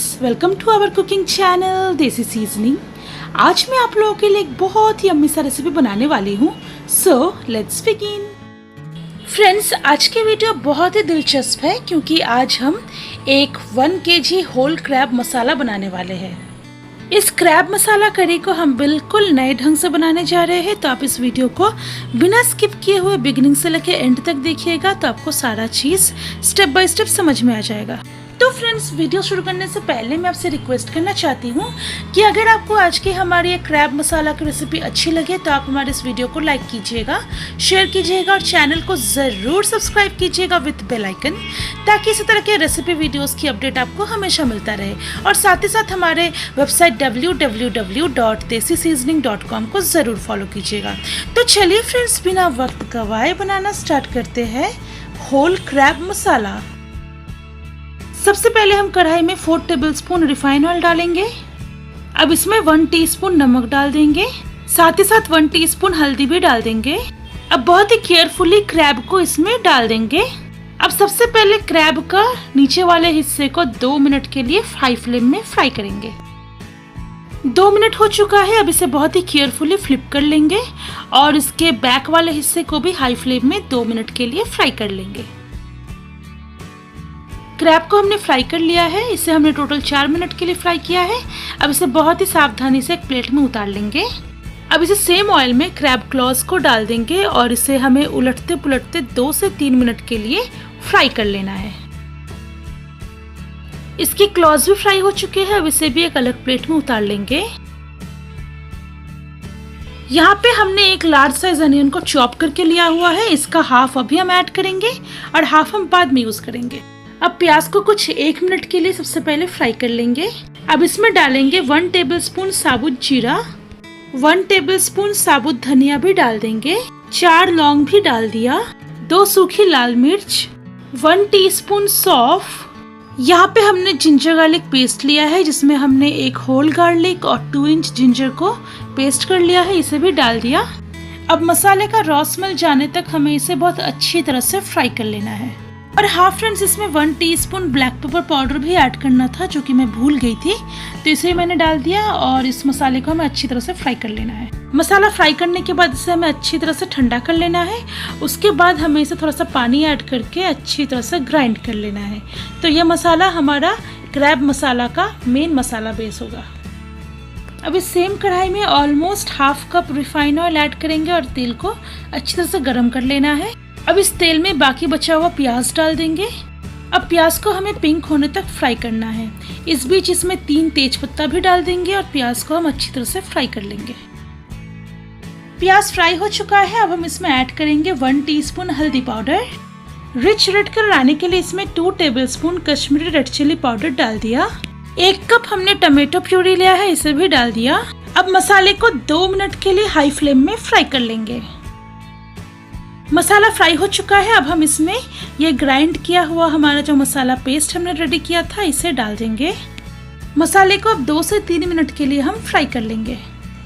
Friends, welcome to our cooking channel Desi seasoning. आज मैं आप लोगों के लिए एक बहुत ही यम्मी सा रेसिपी बनाने वाली हूँ। So let's begin. फ्रेंड्स, आज की वीडियो बहुत ही दिलचस्प है क्योंकि आज हम एक 1 kg होल क्रैब मसाला बनाने वाले हैं। इस क्रैब मसाला करी को हम बिल्कुल नए ढंग से बनाने जा रहे हैं, तो आप इस वीडियो को बिना स्किप किए हुए बिगिनिंग से लेकर एंड तक देखिएगा, तो आपको सारा चीज़ स्टेप बाय स्टेप समझ में आ जाएगा। तो फ्रेंड्स, वीडियो शुरू करने से पहले मैं आपसे रिक्वेस्ट करना चाहती हूँ कि अगर आपको आज की हमारी ये क्रैब मसाला की रेसिपी अच्छी लगे तो आप हमारे इस वीडियो को लाइक कीजिएगा, शेयर कीजिएगा और चैनल को ज़रूर सब्सक्राइब कीजिएगा विद बेल आइकन, ताकि इसी तरह के रेसिपी वीडियोस की अपडेट आपको हमेशा मिलता रहे। और साथ ही साथ हमारे वेबसाइट www.desiseasoning.com को ज़रूर फॉलो कीजिएगा। तो चलिए फ्रेंड्स, बिना वक्त गवाए बनाना स्टार्ट करते हैं होल क्रैब मसाला। सबसे पहले हम कढ़ाई में 4 टेबलस्पून रिफाइन ऑयल डालेंगे। अब इसमें 1 टीस्पून नमक डाल देंगे, साथ ही साथ 1 टीस्पून हल्दी भी डाल देंगे। अब बहुत ही केयरफुली क्रैब को इसमें डाल देंगे। अब सबसे पहले क्रैब का नीचे वाले हिस्से को 2 मिनट के लिए हाई फ्लेम में फ्राई करेंगे। 2 मिनट हो चुका है। अब इसे बहुत ही केयरफुली फ्लिप कर लेंगे और इसके बैक वाले हिस्से को भी हाई फ्लेम में 2 मिनट के लिए फ्राई कर लेंगे। क्रैब को हमने फ्राई कर लिया है। इसे हमने टोटल 4 मिनट के लिए फ्राई किया है। अब इसे बहुत ही सावधानी से एक प्लेट में उतार लेंगे। अब इसे सेम ऑयल में क्रैब क्लॉज को डाल देंगे और इसे हमें उलटते पुलटते 2 से 3 मिनट के लिए फ्राई कर लेना है। इसकी क्लॉज भी फ्राई हो चुके हैं। अब इसे भी एक अलग प्लेट में उतार लेंगे। यहाँ पे हमने एक लार्ज साइज अनियन को चॉप करके लिया हुआ है। इसका हाफ अभी हम ऐड करेंगे और हाफ हम बाद में यूज करेंगे। अब प्याज को कुछ 1 मिनट के लिए सबसे पहले फ्राई कर लेंगे। अब इसमें डालेंगे 1 टेबलस्पून साबुत जीरा, 1 टेबलस्पून साबुत धनिया भी डाल देंगे, 4 लौंग भी डाल दिया, 2 सूखी लाल मिर्च, 1 टीस्पून सौंफ। यहाँ पे हमने जिंजर गार्लिक पेस्ट लिया है, जिसमें हमने एक होल गार्लिक और 2 इंच जिंजर को पेस्ट कर लिया है, इसे भी डाल दिया। अब मसाले का रॉ स्मेल जाने तक हमें इसे बहुत अच्छी तरह से फ्राई कर लेना है। और हाँ फ्रेंड्स, इसमें 1 टीस्पून ब्लैक पेपर पाउडर भी ऐड करना था, जो कि मैं भूल गई थी, तो इसे मैंने डाल दिया। और इस मसाले को हमें अच्छी तरह से फ्राई कर लेना है। मसाला फ्राई करने के बाद इसे हमें अच्छी तरह से ठंडा कर लेना है। उसके बाद हमें इसे थोड़ा सा पानी ऐड करके अच्छी तरह से ग्राइंड कर लेना है। तो यह मसाला हमारा क्रैब मसाला का मेन मसाला बेस होगा। अब इस सेम कढ़ाई में almost half cup refine oil add करेंगे और तेल को अच्छी तरह से गर्म कर लेना है। अब इस तेल में बाकी बचा हुआ प्याज डाल देंगे। अब प्याज को हमें पिंक होने तक फ्राई करना है। इस बीच इसमें 3 तेजपत्ता भी डाल देंगे और प्याज को हम अच्छी तरह से फ्राई कर लेंगे। प्याज फ्राई हो चुका है। अब हम इसमें ऐड करेंगे 1 टीस्पून हल्दी पाउडर। रिच रेड कलर आने के लिए इसमें 2 tablespoon Kashmiri red chilli powder डाल दिया। 1 कप हमने टमाटो प्यूरी लिया है, इसे भी डाल दिया। अब मसाले को 2 मिनट के लिए हाई फ्लेम में फ्राई कर लेंगे। मसाला फ्राई हो चुका है। अब हम इसमें ये ग्राइंड किया हुआ हमारा जो मसाला पेस्ट हमने रेडी किया था, इसे डाल देंगे। मसाले को अब 2 से 3 मिनट के लिए हम फ्राई कर लेंगे।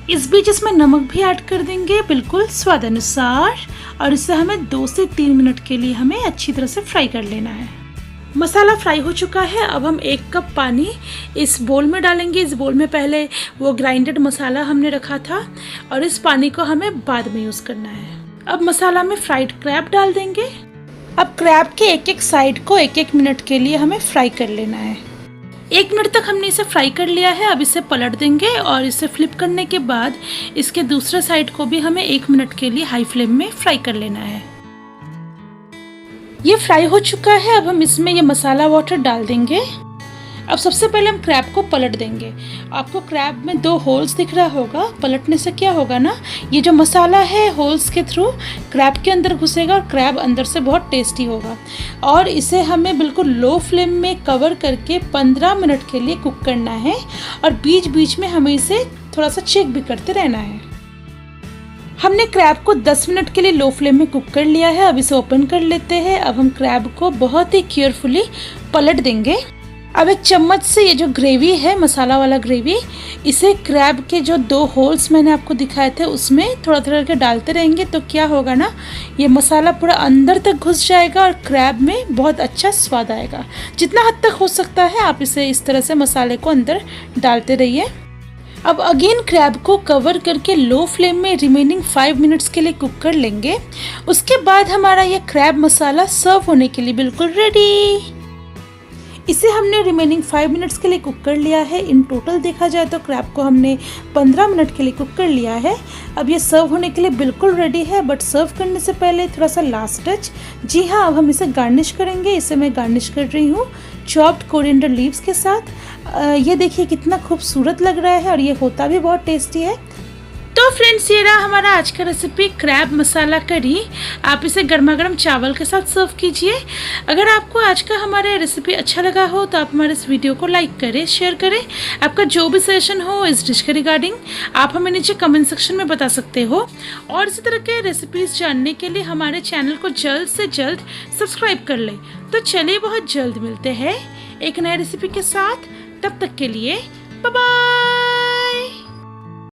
इस बीच इसमें नमक भी ऐड कर देंगे, बिल्कुल स्वाद अनुसार, और इसे हमें 2 से 3 मिनट के लिए हमें अच्छी तरह से फ्राई कर लेना है। मसाला फ्राई हो चुका है। अब हम 1 कप पानी इस बोल में डालेंगे। इस बोल में पहले वो ग्राइंडेड मसाला हमने रखा था और इस पानी को हमें बाद में यूज करना है। अब मसाला में फ्राइड क्रैब डाल देंगे। अब क्रैब के एक साइड को 1 मिनट के लिए हमें फ्राई कर लेना है। 1 मिनट तक हमने इसे फ्राई कर लिया है। अब इसे पलट देंगे और इसे फ्लिप करने के बाद इसके दूसरे साइड को भी हमें 1 मिनट के लिए हाई फ्लेम में फ्राई कर लेना है। ये फ्राई हो चुका है। अब हम इसमें ये मसाला वाटर डाल देंगे। अब सबसे पहले हम क्रैब को पलट देंगे। आपको क्रैब में 2 होल्स दिख रहा होगा। पलटने से क्या होगा ना, ये जो मसाला है होल्स के थ्रू क्रैब के अंदर घुसेगा और क्रैब अंदर से बहुत टेस्टी होगा। और इसे हमें बिल्कुल लो फ्लेम में कवर करके 15 मिनट के लिए कुक करना है और बीच बीच में हमें इसे थोड़ा सा चेक भी करते रहना है। हमने क्रैब को 10 मिनट के लिए लो फ्लेम में कुक कर लिया है। अब इसे ओपन कर लेते हैं। अब हम क्रैब को बहुत ही केयरफुली पलट देंगे। अब एक चम्मच से ये जो ग्रेवी है, मसाला वाला ग्रेवी, इसे क्रैब के जो 2 होल्स मैंने आपको दिखाए थे उसमें थोड़ा थोड़ा करके डालते रहेंगे। तो क्या होगा ना, ये मसाला पूरा अंदर तक घुस जाएगा और क्रैब में बहुत अच्छा स्वाद आएगा। जितना हद तक हो सकता है आप इसे इस तरह से मसाले को अंदर डालते रहिए। अब अगेन क्रैब को कवर करके लो फ्लेम में रिमेनिंग 5 मिनट्स के लिए कुक कर लेंगे। उसके बाद हमारा ये क्रैब मसाला सर्व होने के लिए बिल्कुल रेडी। इसे हमने रिमेनिंग 5 मिनट्स के लिए कुक कर लिया है। इन टोटल देखा जाए तो क्रैब को हमने 15 मिनट के लिए कुक कर लिया है। अब ये सर्व होने के लिए बिल्कुल रेडी है। बट सर्व करने से पहले थोड़ा सा लास्ट टच, जी हाँ, अब हम इसे गार्निश करेंगे। इसे मैं गार्निश कर रही हूँ चॉप्ड कोरिएंडर लीव्स के साथ। ये देखिए कितना खूबसूरत लग रहा है और ये होता भी बहुत टेस्टी है। तो फ्रेंड्स, ये रहा हमारा आज का रेसिपी क्रैब मसाला करी। आप इसे गर्मा गर्म चावल के साथ सर्व कीजिए। अगर आपको आज का हमारा रेसिपी अच्छा लगा हो तो आप हमारे इस वीडियो को लाइक करें, शेयर करें। आपका जो भी सजेशन हो इस डिश के रिगार्डिंग आप हमें नीचे कमेंट सेक्शन में बता सकते हो। और इसी तरह के रेसिपीज़ जानने के लिए हमारे चैनल को जल्द से जल्द सब्सक्राइब कर लें। तो चलिए बहुत जल्द मिलते हैं एक नए रेसिपी के साथ। तब तक के लिए बाय बाय।